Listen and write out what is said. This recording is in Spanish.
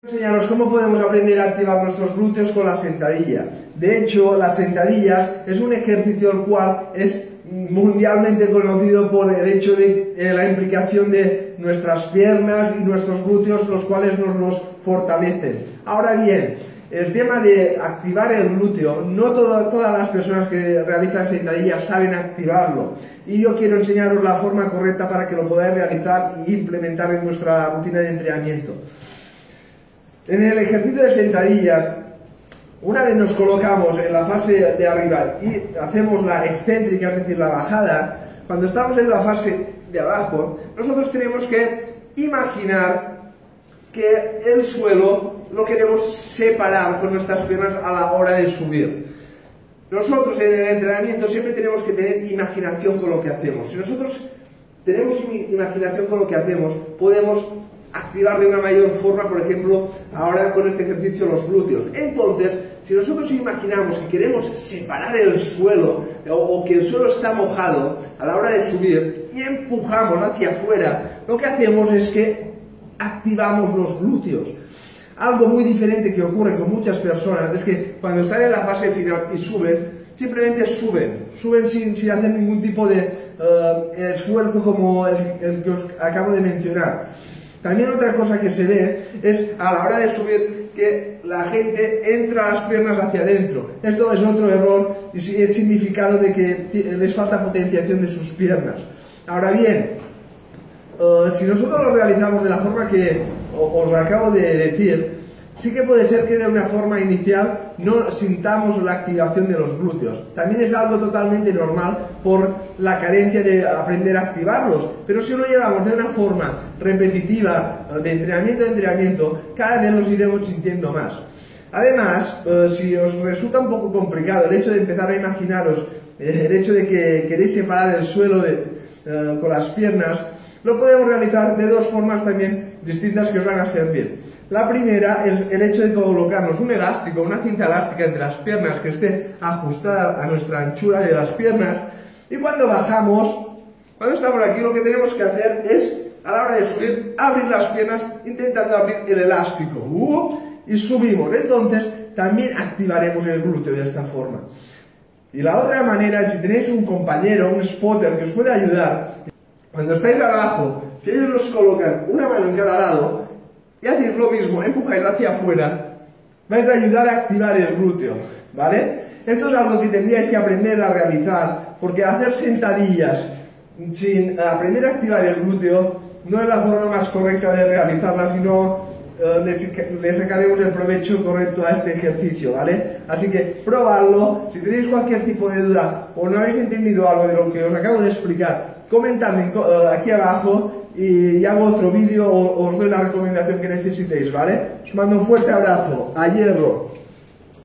Enseñaros cómo podemos aprender a activar nuestros glúteos con la sentadilla. De hecho, las sentadillas es un ejercicio el cual es mundialmente conocido por el hecho de la implicación de nuestras piernas y nuestros glúteos, los cuales nos los fortalecen. Ahora bien, el tema de activar el glúteo, no todas las personas que realizan sentadillas saben activarlo. Y yo quiero enseñaros la forma correcta para que lo podáis realizar e implementar en vuestra rutina de entrenamiento. En el ejercicio de sentadilla, una vez nos colocamos en la fase de arriba y hacemos la excéntrica, es decir, la bajada, cuando estamos en la fase de abajo, nosotros tenemos que imaginar que el suelo lo queremos separar con nuestras piernas a la hora de subir. Nosotros en el entrenamiento siempre tenemos que tener imaginación con lo que hacemos. Si nosotros tenemos imaginación con lo que hacemos, podemos activar de una mayor forma, por ejemplo, ahora con este ejercicio los glúteos. Entonces, si nosotros imaginamos que queremos separar el suelo o que el suelo está mojado a la hora de subir y empujamos hacia afuera, lo que hacemos es que activamos los glúteos. Algo muy diferente que ocurre con muchas personas es que cuando están en la fase final y suben, simplemente suben sin hacer ningún tipo de esfuerzo como el que os acabo de mencionar. También otra cosa que se ve es a la hora de subir que la gente entra las piernas hacia adentro. Esto es otro error y el significado de que les falta potenciación de sus piernas. Ahora bien, si nosotros lo realizamos de la forma que os acabo de decir, sí que puede ser que de una forma inicial no sintamos la activación de los glúteos. También es algo totalmente normal por la carencia de aprender a activarlos. Pero si lo llevamos de una forma repetitiva, de entrenamiento, cada vez los iremos sintiendo más. Además, si os resulta un poco complicado el hecho de empezar a imaginaros el hecho de que queréis separar el suelo con las piernas, lo podemos realizar de dos formas también distintas que os van a servir. La primera es el hecho de colocarnos un elástico, una cinta elástica entre las piernas que esté ajustada a nuestra anchura de las piernas, y cuando bajamos, cuando estamos aquí, lo que tenemos que hacer es, a la hora de subir, abrir las piernas intentando abrir el elástico y subimos. Entonces también activaremos el glúteo de esta forma. Y la otra manera, si tenéis un compañero, un spotter que os puede ayudar, cuando estáis abajo, si ellos los colocan una mano en cada lado y hacéis lo mismo, empujáis hacia afuera, vais a ayudar a activar el glúteo, ¿vale? Esto es algo que tendríais que aprender a realizar, porque hacer sentadillas sin aprender a activar el glúteo no es la forma más correcta de realizarlas, sino le sacaremos el provecho correcto a este ejercicio, ¿vale? Así que probadlo. Si tenéis cualquier tipo de duda o no habéis entendido algo de lo que os acabo de explicar, comentadme aquí abajo y hago otro vídeo o os doy la recomendación que necesitéis, ¿vale? Os mando un fuerte abrazo. A hierro.